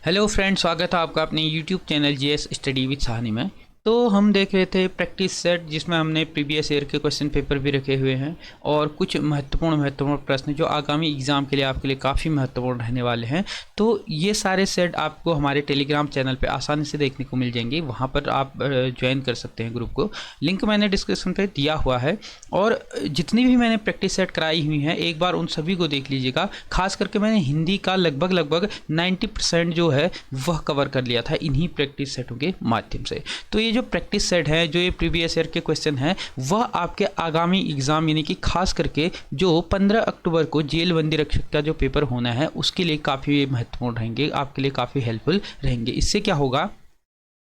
Hello friends, स्वागत है आपका अपने YouTube channel GS study with Sahni में। तो हम देख रहे थे प्रैक्टिस सेट, जिसमें हमने प्रीवियस ईयर के क्वेश्चन पेपर भी रखे हुए हैं और कुछ महत्वपूर्ण प्रश्न जो आगामी एग्ज़ाम के लिए आपके लिए काफ़ी महत्वपूर्ण रहने वाले हैं। तो ये सारे सेट आपको हमारे टेलीग्राम चैनल पे आसानी से देखने को मिल जाएंगे। वहाँ पर आप ज्वाइन कर सकते हैं ग्रुप को, लिंक मैंने डिस्क्रिप्शन पे दिया हुआ है। और जितनी भी मैंने प्रैक्टिस सेट कराई हुई हैं, एक बार उन सभी को देख लीजिएगा। खास करके मैंने हिंदी का लगभग 90% जो है वह कवर कर लिया था इन्हीं प्रैक्टिस सेटों के माध्यम से। तो ये जो प्रैक्टिस सेट है, जो ये प्रीवियस ईयर के क्वेश्चन हैं, वह आपके आगामी एग्जाम यानी कि खास करके जो 15 अक्टूबर को जेल बंदी रक्षक का जो पेपर होना है उसके लिए काफ़ी महत्वपूर्ण रहेंगे, आपके लिए काफ़ी हेल्पफुल रहेंगे। इससे क्या होगा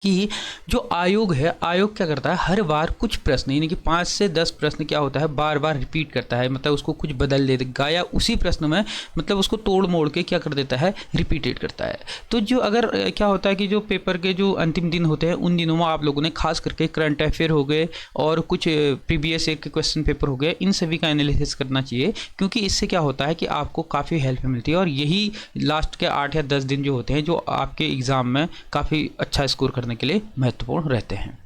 कि जो आयोग है, आयोग क्या करता है, हर बार कुछ प्रश्न यानी कि 5 से 10 प्रश्न क्या होता है बार बार रिपीट करता है, मतलब उसको कुछ बदल देगा या उसी प्रश्न में मतलब उसको तोड़ मोड़ के क्या कर देता है, रिपीटेड करता है। तो जो अगर क्या होता है कि जो पेपर के जो अंतिम दिन होते हैं उन दिनों में आप लोगों ने खास करके करंट अफेयर हो गए और कुछ प्रीवियस ईयर के क्वेश्चन पेपर हो गए, इन सभी का एनालिसिस करना चाहिए, क्योंकि इससे क्या होता है कि आपको काफ़ी हेल्प मिलती है। और यही लास्ट के 8 या 10 दिन जो होते हैं जो आपके एग्ज़ाम में काफ़ी अच्छा स्कोर करने के लिए महत्वपूर्ण रहते हैं।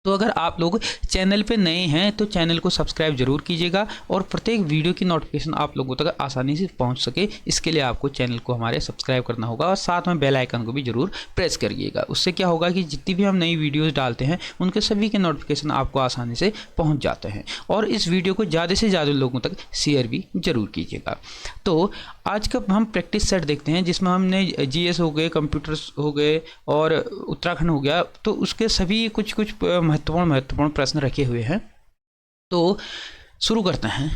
तो अगर आप लोग चैनल पे नए हैं तो चैनल को सब्सक्राइब जरूर कीजिएगा और प्रत्येक वीडियो की नोटिफिकेशन आप लोगों तक आसानी से पहुंच सके, इसके लिए आपको चैनल को हमारे सब्सक्राइब करना होगा और साथ में बेल आइकन को भी जरूर प्रेस करिएगा। उससे क्या होगा कि जितनी भी हम नई वीडियोस डालते हैं उनके सभी के नोटिफिकेशन आपको आसानी से पहुँच जाते हैं। और इस वीडियो को ज़्यादा से ज़्यादा लोगों तक शेयर भी जरूर कीजिएगा। तो आज का हम प्रैक्टिस सेट देखते हैं, जिसमें हमने जीएस हो गए, कंप्यूटर्स हो गए और उत्तराखंड हो गया, तो उसके सभी कुछ महत्वपूर्ण प्रश्न रखे हुए हैं। तो शुरू करते हैं।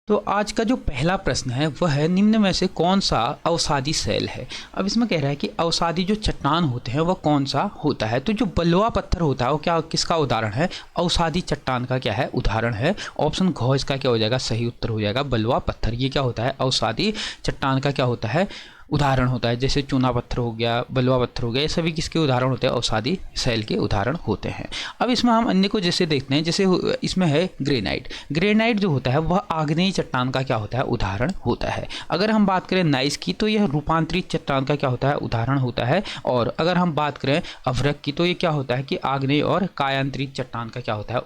तो आज का जो पहला प्रश्न है वह है, निम्न में से कौन सा अवसादी शैल है। अब इसमें कह रहा है कि अवसादी जो चट्टान होते हैं वह कौन सा होता है। तो जो बलुआ पत्थर होता है वो क्या किसका उदाहरण है, अवसादी चट्टान का क्या है, उदाहरण है। ऑप्शन घ इसका क्या हो जाएगा, सही उत्तर हो जाएगा बलुआ पत्थर। ये क्या होता है, अवसादी चट्टान का क्या होता है, उदाहरण होता है। जैसे चूना पत्थर हो गया, बलुआ पत्थर हो गया, ये सभी किसके उदाहरण होते हैं, अवसादी शैल के उदाहरण होते हैं। अब इसमें हम अन्य को जैसे देखते हैं, जैसे इसमें है ग्रेनाइट। ग्रेनाइट जो होता है वह आग्नेय चट्टान का क्या होता है, उदाहरण होता है। अगर हम बात करें नाइस की तो यह रूपांतरित चट्टान का क्या होता है, उदाहरण होता है। और अगर हम बात करें अभ्रक की तो ये क्या होता है कि आग्नेय और कायांतरित चट्टान का क्या होता है,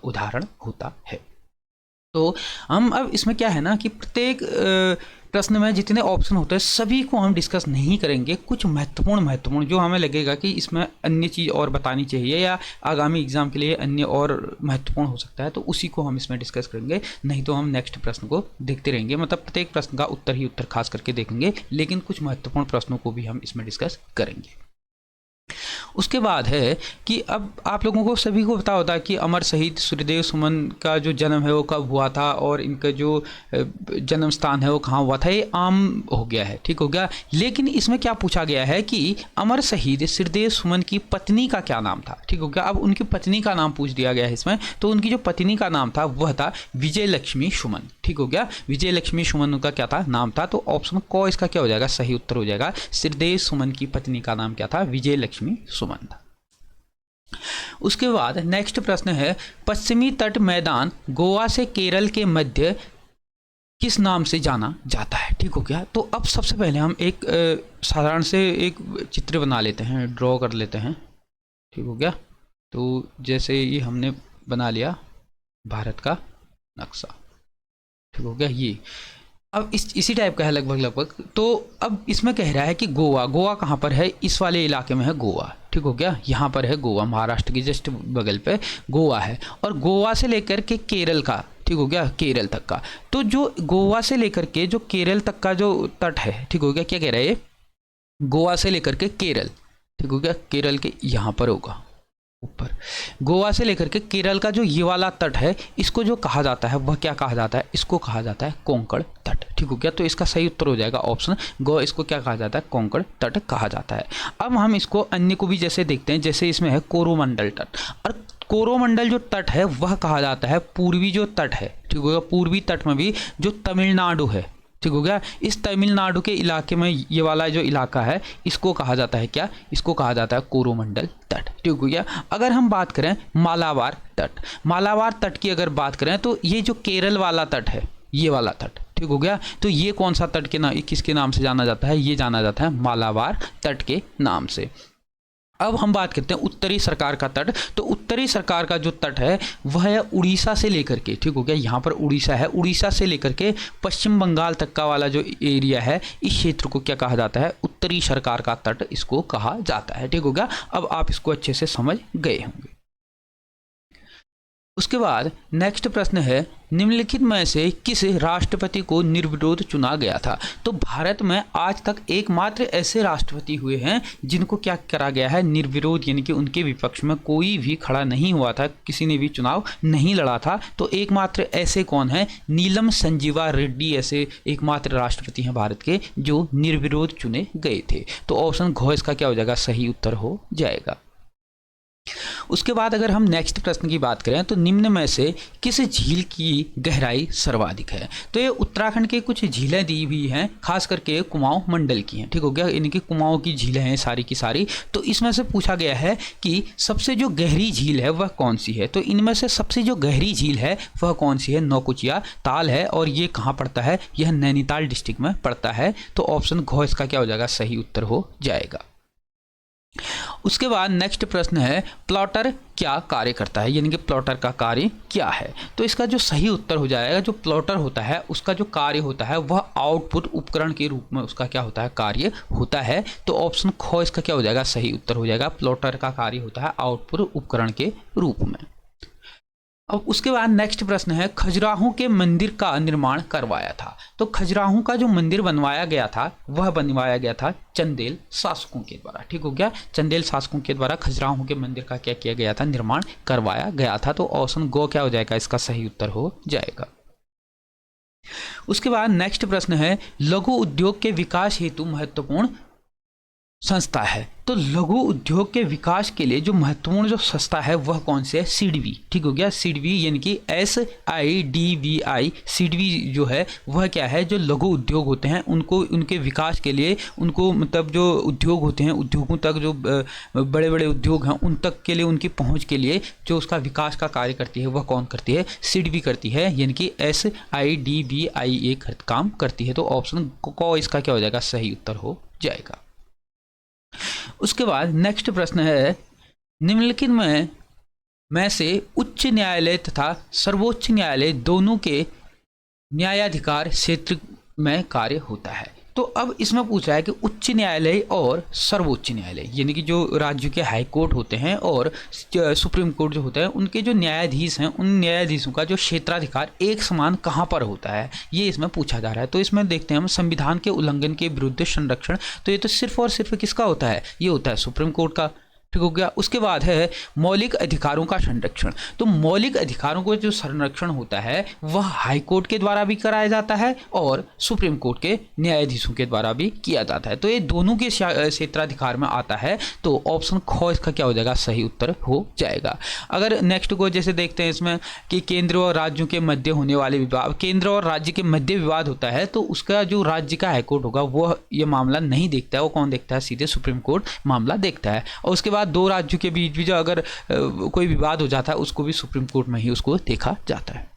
उदाहरण होता है। तो हम अब इसमें क्या है ना कि प्रत्येक प्रश्न में जितने ऑप्शन होते हैं सभी को हम डिस्कस नहीं करेंगे। कुछ महत्वपूर्ण जो हमें लगेगा कि इसमें अन्य चीज़ और बतानी चाहिए या आगामी एग्जाम के लिए अन्य और महत्वपूर्ण हो सकता है, तो उसी को हम इसमें डिस्कस करेंगे। नहीं तो हम नेक्स्ट प्रश्न को देखते रहेंगे, मतलब प्रत्येक प्रश्न का उत्तर ही उत्तर खास करके देखेंगे, लेकिन कुछ महत्वपूर्ण प्रश्नों को भी हम इसमें डिस्कस करेंगे। उसके बाद है कि अब आप लोगों को सभी को पता होता है कि अमर शहीद सूर्यदेव सुमन का जो जन्म है वो कब हुआ था और इनका जो जन्म स्थान है वो कहाँ हुआ था, ये आम हो गया है, ठीक हो गया। लेकिन इसमें क्या पूछा गया है कि अमर शहीद सूर्यदेव सुमन की पत्नी का क्या नाम था, ठीक हो गया। अब उनकी पत्नी का नाम पूछ दिया गया है इसमें, तो उनकी जो पत्नी का नाम था वह था विजय लक्ष्मी सुमन, ठीक हो गया। विजय लक्ष्मी सुमन उनका क्या था, नाम था। तो ऑप्शन क इसका क्या हो जाएगा, सही उत्तर हो जाएगा। सूर्यदेव सुमन की पत्नी का नाम क्या था, विजय लक्ष्मी सुमन था। उसके बाद नेक्स्ट प्रश्न है, पश्चिमी तट मैदान गोवा से केरल के मध्य किस नाम से जाना जाता है, ठीक हो गया। तो अब सबसे पहले हम एक साधारण से एक चित्र बना लेते हैं, ड्रॉ कर लेते हैं, ठीक हो गया। तो जैसे ये हमने बना लिया भारत का नक्शा, ठीक हो गया। ये अब इसी टाइप का है लगभग। तो अब इसमें कह रहा है कि गोवा कहाँ पर है, इस वाले इलाके में है गोवा, ठीक हो गया। यहाँ पर है गोवा, महाराष्ट्र की जस्ट बगल पे गोवा है। और गोवा से लेकर के केरल का, ठीक हो गया, केरल तक का। तो जो गोवा से लेकर के जो केरल तक का जो तट है, ठीक हो गया, क्या कह रहा है ये, गोवा से लेकर के केरल, ठीक हो गया, केरल के यहाँ पर होगा ऊपर। गोवा से लेकर के केरल का जो ये वाला तट है इसको जो कहा जाता है वह क्या कहा जाता है, इसको कहा जाता है कोंकण तट, ठीक हो गया। तो इसका सही उत्तर हो जाएगा ऑप्शन गो, इसको क्या कहा जाता है, कोंकण तट कहा जाता है। अब हम इसको अन्य को भी जैसे देखते हैं, जैसे इसमें है कोरोमंडल तट। और कोरोमंडल जो तट है वह कहा जाता है पूर्वी जो तट है, ठीक हो गया। पूर्वी तट में भी जो तमिलनाडु है, ठीक हो गया, इस तमिलनाडु के इलाके में ये वाला जो इलाका है इसको कहा जाता है क्या, इसको कहा जाता है कोरोमंडल तट, ठीक हो गया। अगर हम बात करें मालाबार तट की अगर बात करें तो ये जो केरल वाला तट है, ये वाला तट, ठीक हो गया। तो ये कौन सा तट के नाम, किसके नाम से जाना जाता है, ये जाना जाता है मालाबार तट के नाम से। अब हम बात करते हैं उत्तरी सरकार का तट। तो उत्तरी सरकार का जो तट है वह है उड़ीसा से लेकर के, ठीक हो गया, यहाँ पर उड़ीसा है, उड़ीसा से लेकर के पश्चिम बंगाल तक का वाला जो एरिया है, इस क्षेत्र को क्या कहा जाता है, उत्तरी सरकार का तट इसको कहा जाता है, ठीक हो गया। अब आप इसको अच्छे से समझ गए होंगे। उसके बाद नेक्स्ट प्रश्न है, निम्नलिखित में से किस राष्ट्रपति को निर्विरोध चुना गया था। तो भारत में आज तक एकमात्र ऐसे राष्ट्रपति हुए हैं जिनको क्या करा गया है, निर्विरोध, यानी कि उनके विपक्ष में कोई भी खड़ा नहीं हुआ था, किसी ने भी चुनाव नहीं लड़ा था। तो एकमात्र ऐसे कौन है, नीलम संजीवा रेड्डी ऐसे एकमात्र राष्ट्रपति हैं भारत के जो निर्विरोध चुने गए थे। तो ऑप्शन घ इसका क्या हो जाएगा, सही उत्तर हो जाएगा। उसके बाद अगर हम नेक्स्ट प्रश्न की बात करें तो निम्न में से किस झील की गहराई सर्वाधिक है। तो ये उत्तराखंड के कुछ झीलें दी हुई हैं, खास करके कुमाऊं मंडल की हैं, ठीक हो गया, इनकी कुमाऊं की झीलें हैं सारी की सारी। तो इसमें से पूछा गया है कि सबसे जो गहरी झील है वह कौन सी है। तो इनमें से सबसे जो गहरी झील है वह कौन सी है, नौकुचिया ताल है, और ये कहाँ पड़ता है, यह नैनीताल डिस्ट्रिक्ट में पड़ता है। तो ऑप्शन घ इसका क्या हो जाएगा, सही उत्तर हो जाएगा। उसके बाद नेक्स्ट प्रश्न है, प्लॉटर क्या कार्य करता है, यानी कि प्लॉटर का कार्य क्या है। तो इसका जो सही उत्तर हो जाएगा, जो प्लॉटर होता है उसका जो कार्य होता है वह आउटपुट उपकरण के रूप में उसका क्या होता है, कार्य होता है। तो ऑप्शन ख इसका क्या हो जाएगा, सही उत्तर हो जाएगा। प्लॉटर का कार्य होता है आउटपुट उपकरण के रूप में। अब उसके बाद नेक्स्ट प्रश्न है, खजुराहो के मंदिर का निर्माण करवाया था। तो खजुराहो का जो मंदिर बनवाया गया था वह बनवाया गया था चंदेल शासकों के द्वारा, ठीक हो गया। चंदेल शासकों के द्वारा खजुराहो के मंदिर का क्या किया गया था, निर्माण करवाया गया था। तो ऑप्शन गो क्या हो जाएगा, इसका सही उत्तर हो जाएगा। उसके बाद नेक्स्ट प्रश्न है, लघु उद्योग के विकास हेतु महत्वपूर्ण संस्था है। तो लघु उद्योग के विकास के लिए जो महत्वपूर्ण जो संस्था है वह कौन सी है, सिडबी, ठीक हो गया। सिडबी यानी कि SIDBI, सिडबी जो है वह क्या है, जो लघु उद्योग होते हैं उनको उनके विकास के लिए, उनको मतलब जो उद्योग होते हैं, उद्योगों तक जो बड़े बड़े उद्योग हैं उन तक के लिए, उनकी पहुंच के लिए जो उसका विकास का कार्य करती है वह कौन करती है, सिडबी करती है, यानी कि SIDBI काम करती है। तो ऑप्शन क इसका क्या हो जाएगा, सही उत्तर हो जाएगा। उसके बाद नेक्स्ट प्रश्न है, निम्नलिखित में से उच्च न्यायालय तथा सर्वोच्च न्यायालय दोनों के न्यायाधिकार क्षेत्र में कार्य होता है। तो अब इसमें पूछा है कि उच्च न्यायालय और सर्वोच्च न्यायालय, यानी कि जो राज्य के हाई कोर्ट होते हैं और सुप्रीम कोर्ट जो होता है, उनके जो न्यायाधीश हैं उन न्यायाधीशों का जो क्षेत्राधिकार एक समान कहाँ पर होता है, ये इसमें पूछा जा रहा है। तो इसमें देखते हैं हम, संविधान के उल्लंघन के विरुद्ध संरक्षण। तो ये तो सिर्फ और सिर्फ किसका होता है, ये होता है सुप्रीम कोर्ट का, ठीक हो गया। उसके बाद है मौलिक अधिकारों का संरक्षण। तो मौलिक अधिकारों को जो संरक्षण होता है वह हाई कोर्ट के द्वारा भी कराया जाता है और सुप्रीम कोर्ट के न्यायाधीशों के द्वारा भी किया जाता है। तो ये दोनों के क्षेत्राधिकार में आता है। तो ऑप्शन ख इसका क्या हो जाएगा, सही उत्तर हो जाएगा। अगर नेक्स्ट को जैसे देखते हैं इसमें कि केंद्र और राज्यों के मध्य होने वाले विवाद, केंद्र और राज्य के मध्य विवाद होता है तो उसका जो राज्य का हाईकोर्ट होगा वह ये मामला नहीं देखता है, वो कौन देखता है, सीधे सुप्रीम कोर्ट मामला देखता है। और उसके बाद दो राज्यों के बीच भी जो अगर कोई विवाद हो जाता है उसको भी सुप्रीम कोर्ट में ही उसको देखा जाता है।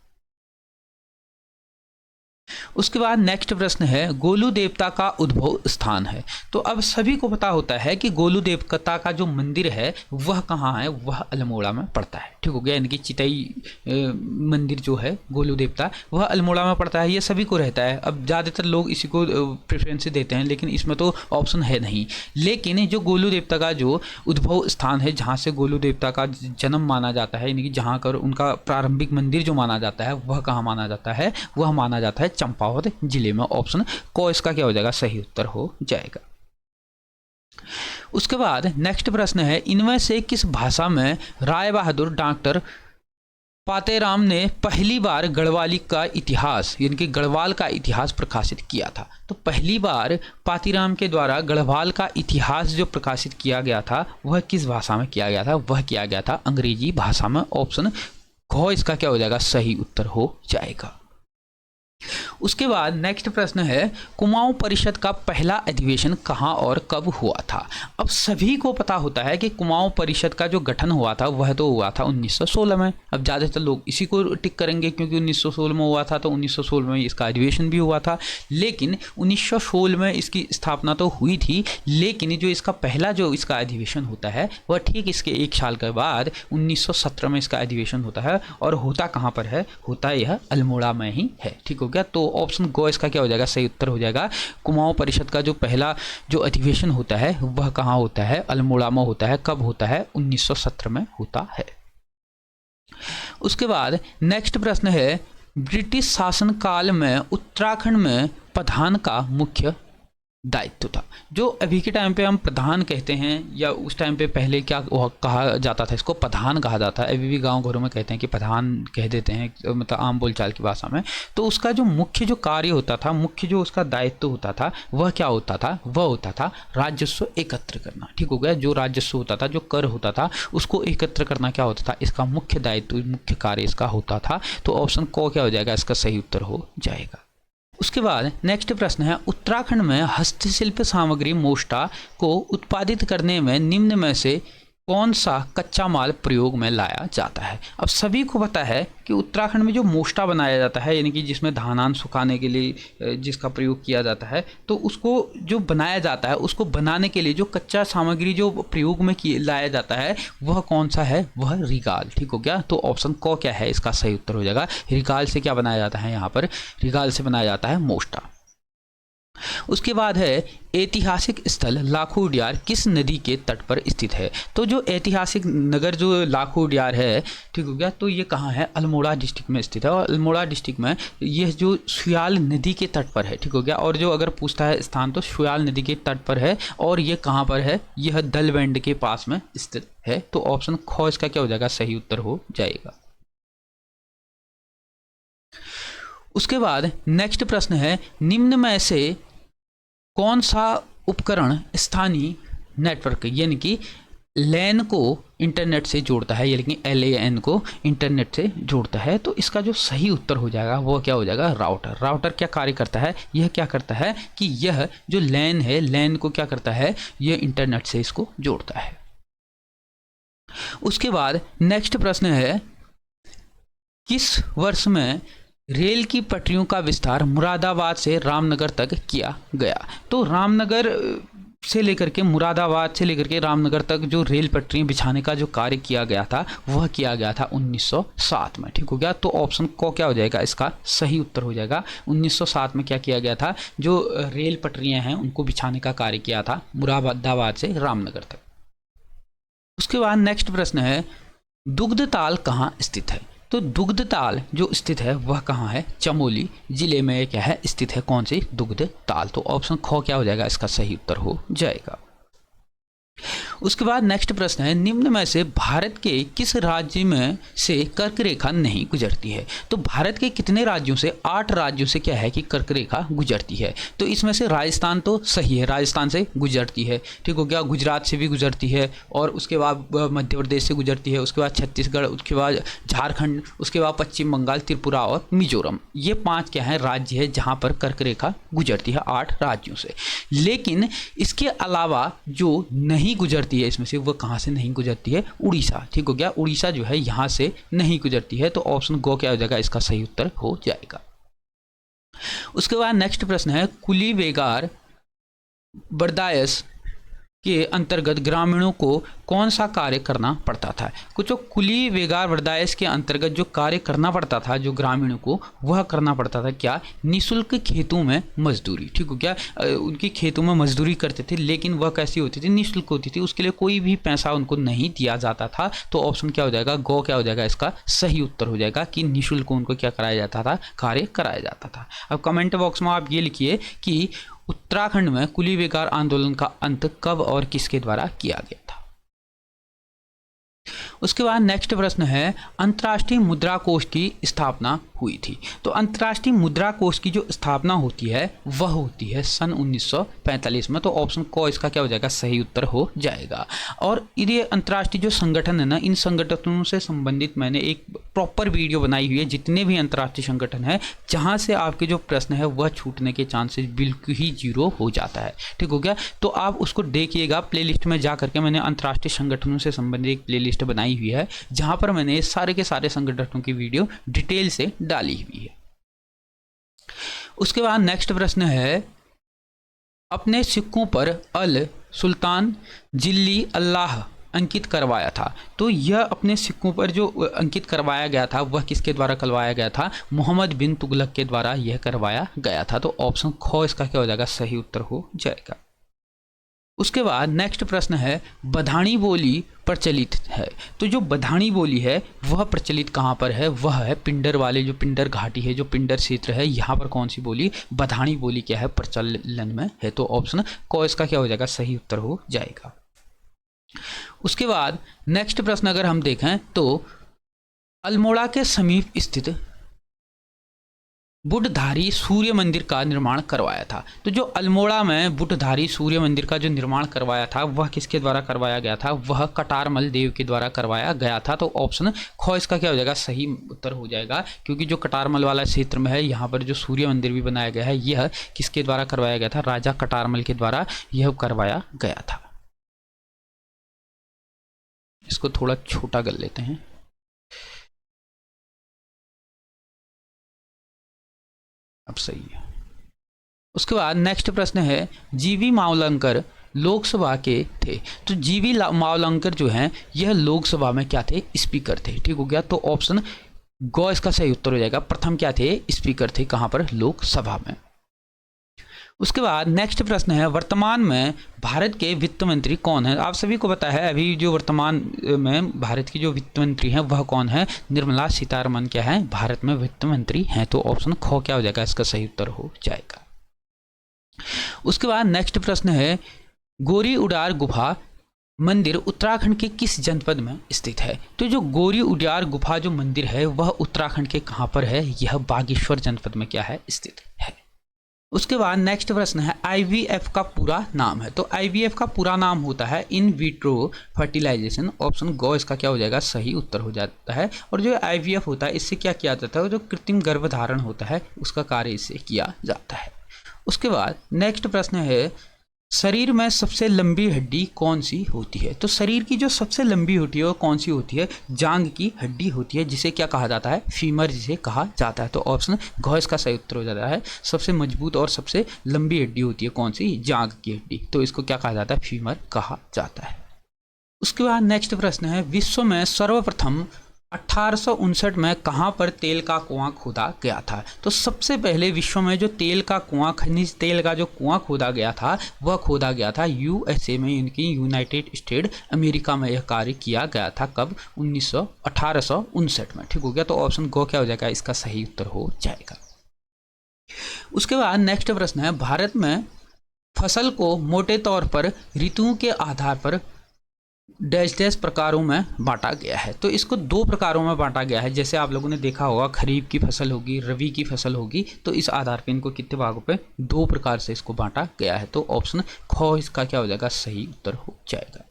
उसके बाद नेक्स्ट प्रश्न है, गोलू देवता का उद्भव स्थान है। तो अब सभी को पता होता है कि गोलू देवता का जो मंदिर है वह कहाँ है, वह अल्मोड़ा में पड़ता है, ठीक हो गया। यानी कि चितई मंदिर जो है गोलू देवता वह अल्मोड़ा में पड़ता है, ये सभी को रहता है। अब ज़्यादातर लोग इसी को प्रेफरेंस देते हैं, लेकिन इसमें तो ऑप्शन है नहीं। लेकिन जो गोलू देवता का जो उद्भव स्थान है, जहाँ से गोलू देवता का जन्म माना जाता है, यानी कि जहाँ कर उनका प्रारंभिक मंदिर जो माना जाता है वह कहाँ माना जाता है, वह माना जाता है चंपावत जिले में। ऑप्शन को इसका क्या हो जाएगा, सही उत्तर हो जाएगा। उसके बाद नेक्स्ट प्रश्न है, इनमें से किस भाषा में राय बहादुर डॉक्टर पातेराम ने पहली बार गढ़वाली का इतिहास, यानी कि गढ़वाल का इतिहास प्रकाशित किया था। तो पहली बार पातीराम के द्वारा गढ़वाल का इतिहास जो प्रकाशित किया गया था वह किस भाषा में किया गया था, वह किया गया था अंग्रेजी भाषा में। ऑप्शन घ इसका क्या हो जाएगा, सही उत्तर हो जाएगा। उसके बाद नेक्स्ट प्रश्न है, कुमाऊं परिषद का पहला अधिवेशन कहाँ और कब हुआ था। अब सभी को पता होता है कि कुमाऊं परिषद का जो गठन हुआ था वह तो हुआ था 1916 में। अब ज़्यादातर लोग इसी को टिक करेंगे क्योंकि 1916 में हुआ था, तो 1916 में इसका अधिवेशन भी हुआ था। लेकिन 1916 में इसकी स्थापना तो हुई थी, लेकिन जो इसका पहला जो इसका अधिवेशन होता है वह ठीक इसके एक साल के बाद 1917 में इसका अधिवेशन होता है। और होता कहाँ पर है, होता यह अल्मोड़ा में ही है। ठीक हो गया, तो ऑप्शन गो इसका क्या हो जाएगा, सही उत्तर हो जाएगा। कुमाऊं परिषद का जो पहला जो अधिवेशन होता है वह कहाँ होता है, अल्मोड़ा में होता है। कब होता है, 1917 में होता है। उसके बाद नेक्स्ट प्रश्न है, ब्रिटिश शासन काल में उत्तराखंड में प्रधान का मुख्य दायित्व था। जो अभी के टाइम पे हम प्रधान कहते हैं, या उस टाइम पे पहले क्या कहा जाता था, इसको प्रधान कहा जाता है। अभी भी गांव घरों में कहते हैं कि प्रधान कह देते हैं, मतलब आम बोलचाल की भाषा में। तो उसका जो मुख्य जो कार्य होता था, मुख्य जो उसका दायित्व होता था वह क्या होता था, वह होता था राजस्व एकत्र करना। ठीक हो गया, जो राजस्व होता था, जो कर होता था, उसको एकत्र करना क्या होता था, इसका मुख्य दायित्व, मुख्य कार्य इसका होता था। तो ऑप्शन को क्या हो जाएगा, इसका सही उत्तर हो जाएगा। उसके बाद नेक्स्ट प्रश्न है, उत्तराखंड में हस्तशिल्प सामग्री मोष्टा को उत्पादित करने में निम्न में से कौन सा कच्चा माल प्रयोग में लाया जाता है। अब सभी को पता है कि उत्तराखंड में जो मोष्टा बनाया जाता है, यानी कि जिसमें धान सुखाने के लिए जिसका प्रयोग किया जाता है, तो उसको जो बनाया जाता है, उसको बनाने के लिए जो कच्चा सामग्री जो प्रयोग में लाया जाता है वह कौन सा है, वह रिगाल। ठीक हो गया, तो ऑप्शन को क्या है, इसका सही उत्तर हो जाएगा। रिगाल से क्या बनाया जाता है, यहाँ पर रिगाल से बनाया जाता है मोष्टा। उसके बाद है, ऐतिहासिक स्थल लाखो उडियार किस नदी के तट पर स्थित है। तो जो ऐतिहासिक नगर जो लाखो उडियार है, ठीक हो गया, तो ये कहाँ है, अल्मोड़ा डिस्ट्रिक्ट में स्थित है। और अल्मोड़ा डिस्ट्रिक्ट में यह जो सुयाल नदी के तट पर है। ठीक हो गया, और जो अगर पूछता है स्थान तो सुयाल नदी के तट पर है। और ये कहाँ पर है, यह दलवेंड के पास में स्थित है। तो ऑप्शन ख इसका क्या हो जाएगा, सही उत्तर हो जाएगा। उसके बाद नेक्स्ट प्रश्न है, निम्न में से कौन सा उपकरण स्थानीय नेटवर्क यानी कि लैन को इंटरनेट से जोड़ता है, यानी कि LAN को इंटरनेट से जोड़ता है। तो इसका जो सही उत्तर हो जाएगा वो क्या हो जाएगा, राउटर। राउटर क्या कार्य करता है, यह क्या करता है कि यह जो लैन है, लैन को क्या करता है, यह इंटरनेट से इसको जोड़ता है। उसके बाद नेक्स्ट प्रश्न है, किस वर्ष में रेल की पटरियों का विस्तार मुरादाबाद से रामनगर तक किया गया। तो रामनगर से लेकर के, मुरादाबाद से लेकर के रामनगर तक जो रेल पटरियां बिछाने का जो कार्य किया गया था वह किया गया था 1907 में। ठीक हो गया, तो ऑप्शन को क्या हो जाएगा, इसका सही उत्तर हो जाएगा। 1907 में क्या किया गया था, जो रेल पटरियां हैं उनको बिछाने का कार्य किया था मुरादाबाद से रामनगर तक। उसके बाद नेक्स्ट प्रश्न है, दुग्धताल कहाँ स्थित है। तो दुग्धताल जो स्थित है वह कहाँ है, चमोली जिले में क्या है, स्थित है। कौन सी, दुग्धताल। तो ऑप्शन ख क्या हो जाएगा, इसका सही उत्तर हो जाएगा। उसके बाद नेक्स्ट प्रश्न है, निम्न में से भारत के किस राज्य में से कर्क रेखा नहीं गुजरती है। तो भारत के कितने राज्यों से, 8 राज्यों से क्या है कि कर्क रेखा गुजरती है। तो इसमें से राजस्थान तो सही है, राजस्थान से गुजरती है। ठीक हो गया, गुजरात से भी गुजरती है, और उसके बाद मध्य प्रदेश से गुजरती है, उसके बाद छत्तीसगढ़, उसके बाद झारखंड, उसके बाद पश्चिम बंगाल, त्रिपुरा और मिजोरम। ये 5 क्या है, राज्य है जहाँ पर कर्क रेखा गुजरती है, 8 राज्यों से। लेकिन इसके अलावा जो नहीं गुजरती है इसमें से, वह कहाँ से नहीं गुजरती है, उड़ीसा। ठीक हो गया, उड़ीसा जो है यहाँ से नहीं गुजरती है। तो ऑप्शन गो क्या हो जाएगा, इसका सही उत्तर हो जाएगा। उसके बाद नेक्स्ट प्रश्न है, कुली बेगार बर्दायस के अंतर्गत ग्रामीणों को कौन सा कार्य करना पड़ता था। कुछ कुली बेगार बर्दायस के अंतर्गत जो कार्य करना पड़ता था जो ग्रामीणों को, वह करना पड़ता था क्या, निःशुल्क खेतों में मजदूरी। ठीक हो गया, उनकी खेतों में मजदूरी करते थे, लेकिन वह कैसी होती थी, निःशुल्क होती थी, उसके लिए कोई भी पैसा उनको नहीं दिया जाता था। तो ऑप्शन क्या हो जाएगा, गो क्या हो जाएगा, इसका सही उत्तर हो जाएगा कि निःशुल्क उनको क्या कराया जाता था, कार्य कराया जाता था। अब कमेंट बॉक्स में आप ये लिखिए कि उत्तराखंड में कुली बेगार आंदोलन का अंत कब और किसके द्वारा किया गया था। उसके बाद नेक्स्ट प्रश्न है, अंतर्राष्ट्रीय मुद्रा कोष की स्थापना हुई थी। तो अंतर्राष्ट्रीय मुद्रा कोष की जो स्थापना होती है वह होती है सन 1945 में। तो ऑप्शन को इसका क्या हो जाएगा, सही उत्तर हो जाएगा। और ये अंतर्राष्ट्रीय जो संगठन है ना, इन संगठनों से संबंधित मैंने एक प्रॉपर वीडियो बनाई हुई है, जितने भी अंतर्राष्ट्रीय संगठन है जहां से आपके जो प्रश्न है वह छूटने के चांसेस बिल्कुल ही जीरो हो जाता है। ठीक हो गया, तो आप उसको देखिएगा। प्लेलिस्ट में जा करके मैंने अंतर्राष्ट्रीय संगठनों से संबंधित एक प्लेलिस्ट बनाई हुई है जहां पर मैंने सारे के सारे संगठनों की वीडियो डिटेल से डाली हुई है। उसके बाद नेक्स्ट प्रश्न है, अपने सिक्कों पर अल सुल्तान जिल्ली अल्लाह अंकित करवाया था। तो यह अपने सिक्कों पर जो अंकित करवाया गया था वह किसके द्वारा करवाया गया था? मोहम्मद बिन तुगलक के द्वारा यह करवाया गया था। तो ऑप्शन ख इसका क्या हो जाएगा? सही उत्तर हो जाएगा। उसके बाद नेक्स्ट प्रश्न है, बधाणी बोली प्रचलित है। तो जो बधाणी बोली है वह प्रचलित कहाँ पर है? वह है पिंडर वाले, जो पिंडर घाटी है, जो पिंडर क्षेत्र है, यहाँ पर कौन सी बोली? बधाणी बोली क्या है? प्रचलन में है। तो ऑप्शन क इसका क्या हो जाएगा? सही उत्तर हो जाएगा। उसके बाद नेक्स्ट प्रश्न अगर हम देखें तो अल्मोड़ा के समीप स्थित बुटधारी सूर्य मंदिर का निर्माण करवाया था। तो जो अल्मोड़ा में बुटधारी सूर्य मंदिर का जो निर्माण करवाया था वह किसके द्वारा करवाया गया था? वह कटारमल देव के द्वारा करवाया गया था। तो ऑप्शन ख इसका क्या हो जाएगा? सही उत्तर हो जाएगा, क्योंकि जो कटारमल वाला क्षेत्र में है यहाँ पर जो सूर्य मंदिर भी बनाया गया है यह किसके द्वारा करवाया गया था? राजा कटारमल के द्वारा यह करवाया गया था। इसको थोड़ा छोटा कर लेते हैं। अब सही है। उसके बाद नेक्स्ट प्रश्न है, जीवी मावलंकर लोकसभा के थे। तो जीवी मावलंकर जो हैं यह लोकसभा में क्या थे? स्पीकर थे। ठीक हो गया, तो ऑप्शन ग इसका सही उत्तर हो जाएगा। प्रथम क्या थे? स्पीकर थे। कहां पर? लोकसभा में। उसके बाद नेक्स्ट प्रश्न है, वर्तमान में भारत के वित्त मंत्री कौन है? आप सभी को पता है अभी जो वर्तमान में भारत की जो वित्त मंत्री हैं वह कौन है? निर्मला सीतारमण क्या है? भारत में वित्त मंत्री हैं। तो ऑप्शन ख क्या हो जाएगा? इसका सही उत्तर हो जाएगा। उसके बाद नेक्स्ट प्रश्न है, गोरी उडार गुफा मंदिर उत्तराखंड के किस जनपद में स्थित है? तो जो गोरी उडार गुफा जो मंदिर है वह उत्तराखंड के कहां पर है? यह बागेश्वर जनपद में क्या है? स्थित है। उसके बाद नेक्स्ट प्रश्न है, आईवीएफ का पूरा नाम है। तो आईवीएफ का पूरा नाम होता है इन विट्रो फर्टिलाइजेशन। ऑप्शन ग इसका क्या हो जाएगा? सही उत्तर हो जाता है। और जो आईवीएफ होता है इससे क्या किया जाता है? जो कृत्रिम गर्भधारण होता है उसका कार्य इससे किया जाता है। उसके बाद नेक्स्ट प्रश्न है, शरीर में सबसे लंबी हड्डी कौन सी होती है? तो शरीर की जो सबसे लंबी होती है वो कौन सी होती है? जांघ की हड्डी होती है, जिसे क्या कहा जाता है? फीमर जिसे कहा जाता है। तो ऑप्शन घ इसका सही उत्तर हो जाता है। सबसे मजबूत और सबसे लंबी हड्डी होती है कौन सी? जांघ की हड्डी। तो इसको क्या कहा जाता है? फीमर कहा जाता है। उसके बाद नेक्स्ट प्रश्न है, विश्व में सर्वप्रथम 1859 में कहां पर तेल का कुआं खोदा गया था? तो सबसे पहले विश्व में जो तेल का कुआं, खनिज तेल का जो कुआं खोदा गया था वह खोदा गया था यूएसए में, यानी कि यूनाइटेड स्टेट अमेरिका में यह कार्य किया गया था। कब? 1859 में। ठीक हो गया, तो ऑप्शन गो क्या हो जाएगा? इसका सही उत्तर हो जाएगा। उसके बाद नेक्स्ट प्रश्न है, भारत में फसल को मोटे तौर पर ऋतुओं के आधार पर डैश डैश प्रकारों में बांटा गया है। तो इसको दो प्रकारों में बांटा गया है। जैसे आप लोगों ने देखा होगा, खरीफ की फसल होगी, रबी की फसल होगी, तो इस आधार पे इनको कितने भागों पे? दो प्रकार से इसको बांटा गया है। तो ऑप्शन ख इसका क्या हो जाएगा? सही उत्तर हो जाएगा।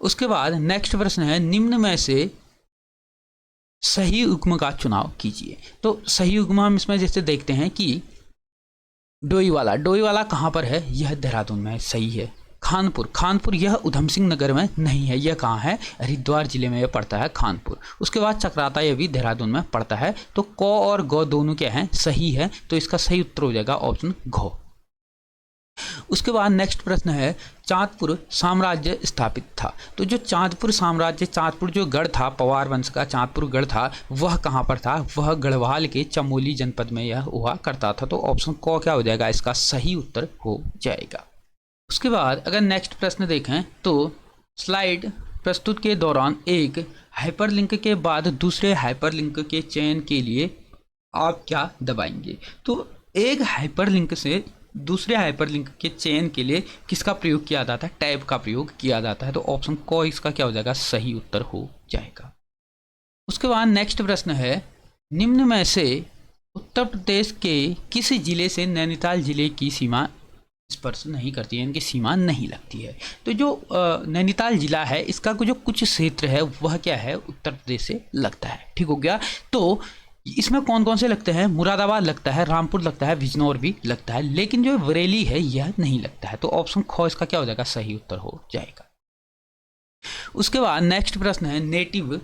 उसके बाद नेक्स्ट प्रश्न है, निम्न में से सही युग्म का चुनाव कीजिए। तो सही युग्म हम इसमें जैसे देखते हैं कि डोईवाला कहाँ पर है? यह देहरादून में है। सही है। खानपुर यह उधम सिंह नगर में नहीं है। यह कहाँ है? हरिद्वार जिले में यह पड़ता है, खानपुर। उसके बाद चक्राता, यह भी देहरादून में पड़ता है। तो क और ग दोनों क्या हैं? सही है। तो इसका सही उत्तर हो जाएगा ऑप्शन घ। उसके बाद नेक्स्ट प्रश्न है, चांदपुर साम्राज्य स्थापित था। तो जो चांदपुर साम्राज्य, चांदपुर जो गढ़ था, पवार वंश का चांदपुर गढ़ था, वह कहाँ पर था? वह गढ़वाल के चमोली जनपद में यह हुआ करता था। तो ऑप्शन क क्या हो जाएगा? इसका सही उत्तर हो जाएगा। उसके बाद अगर नेक्स्ट प्रश्न देखें तो स्लाइड प्रस्तुत के दौरान एक हाइपरलिंक के बाद दूसरे हाइपरलिंक के चयन के लिए आप क्या दबाएंगे? तो एक हाइपरलिंक से दूसरे हाइपरलिंक के चयन के लिए किसका प्रयोग किया जाता है? टैब का प्रयोग किया जाता है। तो ऑप्शन क इसका क्या हो जाएगा? सही उत्तर हो जाएगा। उसके बाद नेक्स्ट प्रश्न है, निम्न में से उत्तर प्रदेश के किस जिले से नैनीताल जिले की सीमा स्पर्श नहीं करती है, इनकी सीमा नहीं लगती है। तो जो नैनीताल जिला है इसका जो कुछ क्षेत्र है वह क्या है, उत्तर प्रदेश से लगता है। ठीक हो गया। तो इसमें कौन कौन से लगते हैं, मुरादाबाद लगता है, रामपुर लगता है, बिजनौर भी लगता है, लेकिन जो बरेली है यह नहीं लगता है। तो ऑप्शन ख इसका क्या हो जाएगा, सही उत्तर हो जाएगा। उसके बाद नेक्स्ट प्रश्न है, नेटिव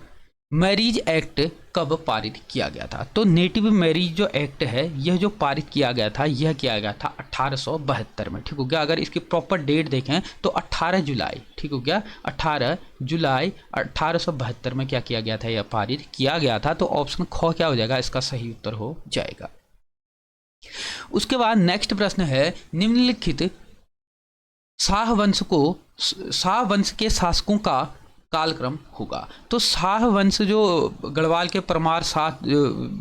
मैरिज एक्ट कब पारित किया गया था। तो नेटिव मैरिज जो एक्ट है यह जो पारित किया गया था यह किया गया था 1872 में। ठीक हो गया। अगर इसकी प्रॉपर डेट देखें तो 18 जुलाई, ठीक हो गया, 18 जुलाई 1872 में क्या किया गया था, यह पारित किया गया था। तो ऑप्शन ख क्या हो जाएगा, इसका सही उत्तर हो जाएगा। उसके बाद नेक्स्ट प्रश्न है, निम्नलिखित शाह वंश के शासकों का कालक्रम होगा। तो शाह वंश जो गढ़वाल के परमार शाह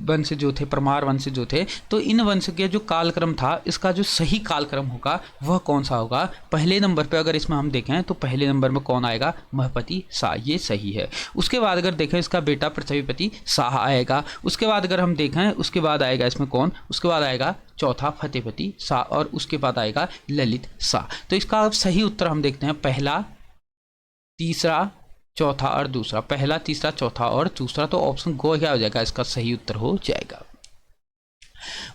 वंश जो थे, परमार वंश जो थे, तो इन वंश के जो कालक्रम था इसका जो सही कालक्रम होगा वह कौन सा होगा। पहले नंबर पे अगर इसमें हम देखें तो पहले नंबर में कौन आएगा, महपति शाह, ये सही है। उसके बाद अगर देखें इसका बेटा पृथ्वीपति शाह आएगा। उसके बाद अगर हम देखें उसके बाद आएगा इसमें कौन, उसके बाद आएगा चौथा फतेहपति शाह और उसके बाद आएगा ललित शाह। तो इसका सही उत्तर हम देखते हैं पहला, तीसरा, चौथा और दूसरा, पहला, तीसरा, चौथा और दूसरा। तो ऑप्शन गो क्या हो जाएगा, इसका सही उत्तर हो जाएगा।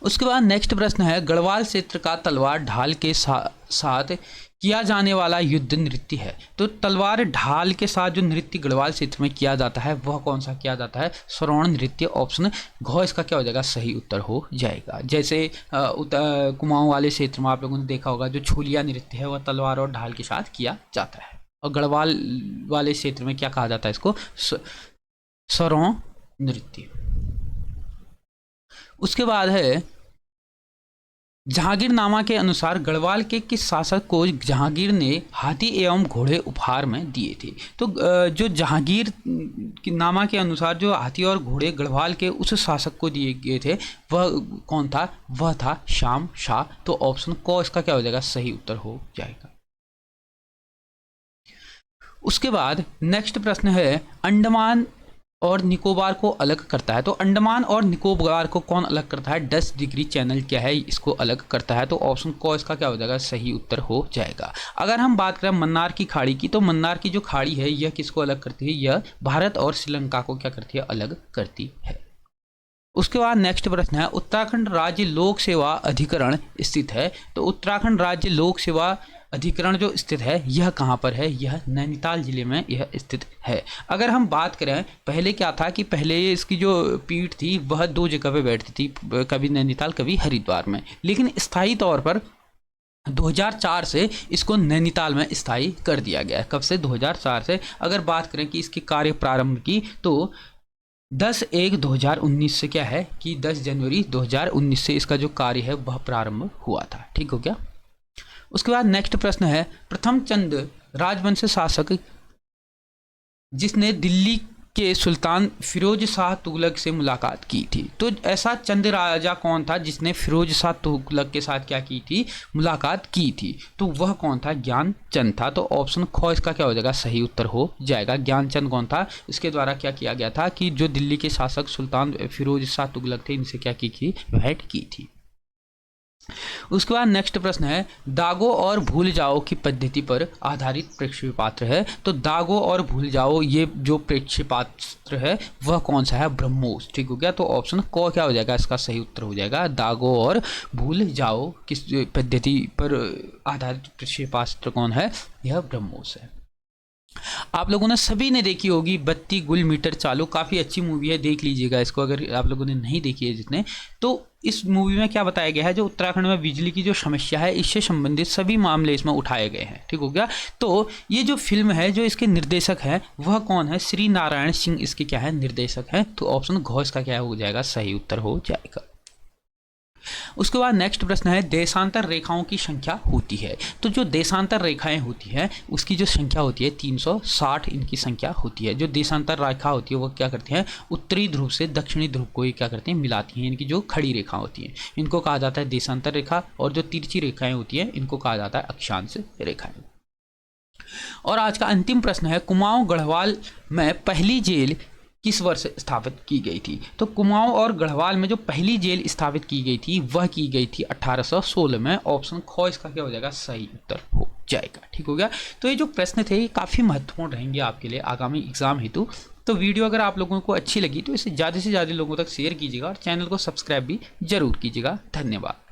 उसके बाद नेक्स्ट प्रश्न है, गढ़वाल क्षेत्र का तलवार ढाल के साथ किया जाने वाला युद्ध नृत्य है। तो तलवार ढाल के साथ जो नृत्य गढ़वाल क्षेत्र में किया जाता है वह कौन सा किया जाता है, श्रवण नृत्य। ऑप्शन घ इसका क्या हो जाएगा, सही उत्तर हो जाएगा। जैसे कुमाऊं वाले क्षेत्र में आप लोगों ने देखा होगा जो छोलिया नृत्य है वह तलवार और ढाल के साथ किया जाता है। और गढ़वाल वाले क्षेत्र में क्या कहा जाता है इसको, सरौं नृत्य। उसके बाद है, जहांगीरनामा के अनुसार गढ़वाल के किस शासक को जहांगीर ने हाथी एवं घोड़े उपहार में दिए थे। तो जो जहांगीर नामा के अनुसार जो हाथी और घोड़े गढ़वाल के उस शासक को दिए गए थे वह कौन था, वह था श्याम शाह। तो ऑप्शन क इसका क्या हो जाएगा, सही उत्तर हो जाएगा। उसके बाद नेक्स्ट प्रश्न है, अंडमान और निकोबार को अलग करता है। तो अंडमान और निकोबार को कौन अलग करता है, 10 डिग्री चैनल क्या है इसको अलग करता है। तो ऑप्शन क इसका क्या हो जाएगा, सही उत्तर हो जाएगा। अगर हम बात करें मन्नार की खाड़ी की, तो मन्नार की जो खाड़ी है यह किसको अलग करती है, यह भारत और श्रीलंका को क्या करती है, अलग करती है। उसके बाद नेक्स्ट प्रश्न है, उत्तराखंड राज्य लोक सेवा अधिकरण स्थित है। तो उत्तराखंड राज्य लोक सेवा अधिकरण जो स्थित है यह कहाँ पर है, यह नैनीताल जिले में यह स्थित है। अगर हम बात करें पहले क्या था कि पहले इसकी जो पीठ थी वह 2 जगह पे बैठती थी, कभी नैनीताल कभी हरिद्वार में, लेकिन स्थायी तौर पर 2004 से इसको नैनीताल में स्थायी कर दिया गया है। कब से, 2004 से। अगर बात करें कि इसकी कार्य प्रारंभ की तो 10/1/2019 से क्या है कि 10 जनवरी 2019 से इसका जो कार्य है वह प्रारंभ हुआ था। ठीक हो गया। उसके बाद नेक्स्ट प्रश्न है, प्रथम चंद राजवंश शासक जिसने दिल्ली के सुल्तान फिरोज शाह तुगलक से मुलाकात की थी। तो ऐसा चंद राजा कौन था जिसने फिरोज शाह तुगलक के साथ क्या की थी, मुलाकात की थी। तो वह कौन था, ज्ञानचंद था। तो ऑप्शन ख इसका क्या हो जाएगा, सही उत्तर हो जाएगा। ज्ञानचंद कौन था, इसके द्वारा क्या किया गया था कि जो दिल्ली के शासक सुल्तान फिरोज शाह तुगलक थे इनसे क्या की भेंट की थी। उसके बाद नेक्स्ट प्रश्न है, दागो और भूल जाओ की पद्धति पर आधारित प्रेक्षेपात्र है। तो दागो और भूल जाओ ये जो प्रेक्षेपात्र है वह कौन सा है, ब्रह्मोस। ठीक हो गया। तो ऑप्शन क क्या हो जाएगा, इसका सही उत्तर हो जाएगा। दागो और भूल जाओ किस पद्धति पर आधारित प्रेक्षेपात्र कौन है, यह ब्रह्मोस है। आप लोगों ने सभी ने देखी होगी बत्ती गुल मीटर चालू, काफ़ी अच्छी मूवी है, देख लीजिएगा इसको अगर आप लोगों ने नहीं देखी है जितने। तो इस मूवी में क्या बताया गया है, जो उत्तराखंड में बिजली की जो समस्या है इससे संबंधित सभी मामले इसमें उठाए गए हैं। ठीक हो गया। तो ये जो फिल्म है जो इसके निर्देशक है वह कौन है, श्री नारायण सिंह इसके क्या है, निर्देशक हैं। तो ऑप्शन घ इसका क्या हो जाएगा, सही उत्तर हो जाएगा। उसके बाद नेक्स्ट प्रश्न है, देशांतर रेखाओं की संख्या होती है। तो जो देशांतर रेखाएं होती हैं उसकी जो संख्या होती है 360 इनकी संख्या होती है। जो देशांतर रेखा होती है वो क्या करती है, उत्तरी ध्रुव से दक्षिणी ध्रुव को ये क्या करती हैं, मिलाती हैं। इनकी जो खड़ी रेखा होती है इनको कहा जाता है देशांतर रेखा, और जो तिरछी रेखाएं होती हैं इनको कहा जाता है अक्षांश रेखाएं। और आज का अंतिम प्रश्न है, कुमाऊं गढ़वाल में पहली जेल किस वर्ष स्थापित की गई थी? तो कुमाऊं और गढ़वाल में जो पहली जेल स्थापित की गई थी वह की गई थी 1816 में। ऑप्शन ख इसका क्या हो जाएगा? सही उत्तर हो जाएगा। ठीक हो गया। तो ये जो प्रश्न थे ये काफ़ी महत्वपूर्ण रहेंगे आपके लिए आगामी एग्जाम हेतु। तो वीडियो अगर आप लोगों को अच्छी लगी तो इसे ज़्यादा से ज़्यादा लोगों तक शेयर कीजिएगा और चैनल को सब्सक्राइब भी जरूर कीजिएगा। धन्यवाद।